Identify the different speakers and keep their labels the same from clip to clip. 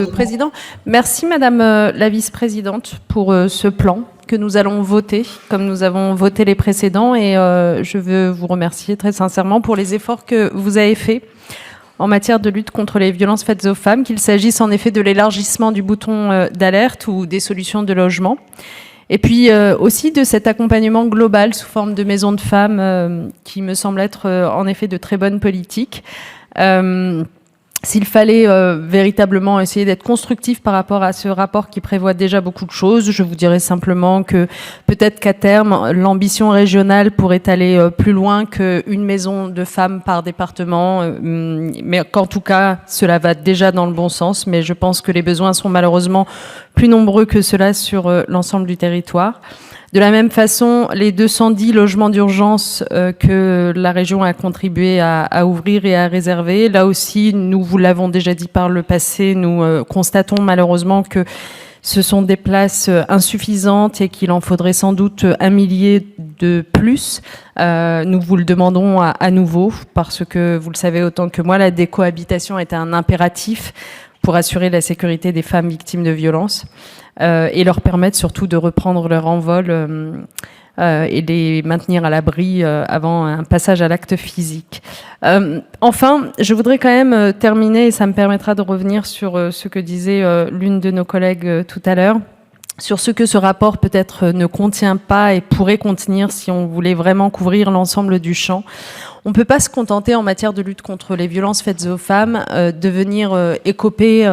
Speaker 1: Le Président, merci Madame la Vice-Présidente pour ce plan que nous allons voter, comme nous avons voté les précédents, et je veux vous remercier très sincèrement pour les efforts que vous avez faits en matière de lutte contre les violences faites aux femmes, qu'il s'agisse en effet de l'élargissement du bouton d'alerte ou des solutions de logement, et puis aussi de cet accompagnement global sous forme de maisons de femmes qui me semble être en effet de très bonnes politiques. S'il fallait véritablement essayer d'être constructif par rapport à ce rapport qui prévoit déjà beaucoup de choses, je vous dirais simplement que peut-être qu'à terme, l'ambition régionale pourrait aller plus loin qu'une maison de femmes par département, mais qu'en tout cas, cela va déjà dans le bon sens, mais je pense que les besoins sont malheureusement plus nombreux que cela sur l'ensemble du territoire. De la même façon, les 210 logements d'urgence que la région a contribué à ouvrir et à réserver, là aussi, nous vous l'avons déjà dit par le passé, nous constatons malheureusement que ce sont des places insuffisantes et qu'il en faudrait sans doute 1 millier de plus. Nous vous le demandons à nouveau parce que, vous le savez autant que moi, la décohabitation est un impératif pour assurer la sécurité des femmes victimes de violences. Et leur permettre surtout de reprendre leur envol et les maintenir à l'abri avant un passage à l'acte physique. Enfin, je voudrais quand même terminer, et ça me permettra de revenir sur ce que disait l'une de nos collègues tout à l'heure, sur ce que ce rapport peut-être ne contient pas et pourrait contenir si on voulait vraiment couvrir l'ensemble du champ. On ne peut pas se contenter en matière de lutte contre les violences faites aux femmes de venir écoper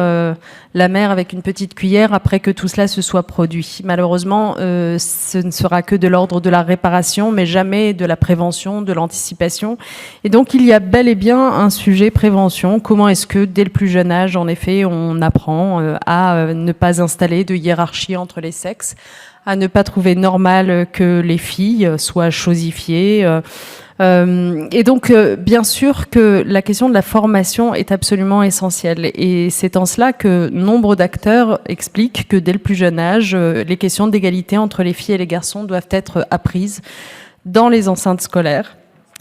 Speaker 1: la mer avec une petite cuillère après que tout cela se soit produit. Malheureusement, ce ne sera que de l'ordre de la réparation, mais jamais de la prévention, de l'anticipation. Et donc, il y a bel et bien un sujet prévention. Comment est-ce que, dès le plus jeune âge, en effet, on apprend à ne pas installer de hiérarchie entre les sexes, à ne pas trouver normal que les filles soient chosifiées, et donc, bien sûr que la question de la formation est absolument essentielle. Et c'est en cela que nombre d'acteurs expliquent que dès le plus jeune âge, les questions d'égalité entre les filles et les garçons doivent être apprises dans les enceintes scolaires.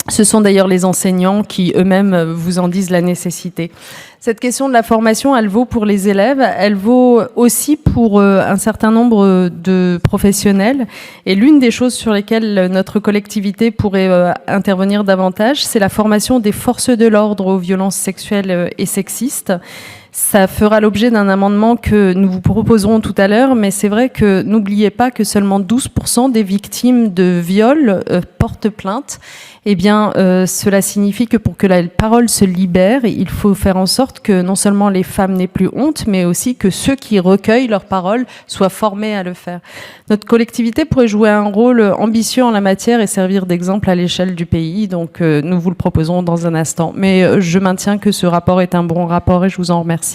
Speaker 1: Ce sont d'ailleurs les enseignants qui eux-mêmes vous en disent la nécessité. Cette question de la formation, elle vaut pour les élèves, elle vaut aussi pour un certain nombre de professionnels. Et l'une des choses sur lesquelles notre collectivité pourrait intervenir davantage, c'est la formation des forces de l'ordre aux violences sexuelles et sexistes. Ça fera l'objet d'un amendement que nous vous proposerons tout à l'heure, mais c'est vrai que n'oubliez pas que seulement 12% des victimes de viol portent plainte. Eh bien, cela signifie que pour que la parole se libère, il faut faire en sorte que non seulement les femmes n'aient plus honte, mais aussi que ceux qui recueillent leurs paroles soient formés à le faire. Notre collectivité pourrait jouer un rôle ambitieux en la matière et servir d'exemple à l'échelle du pays, donc nous vous le proposons dans un instant. Mais je maintiens que ce rapport est un bon rapport et je vous en remercie.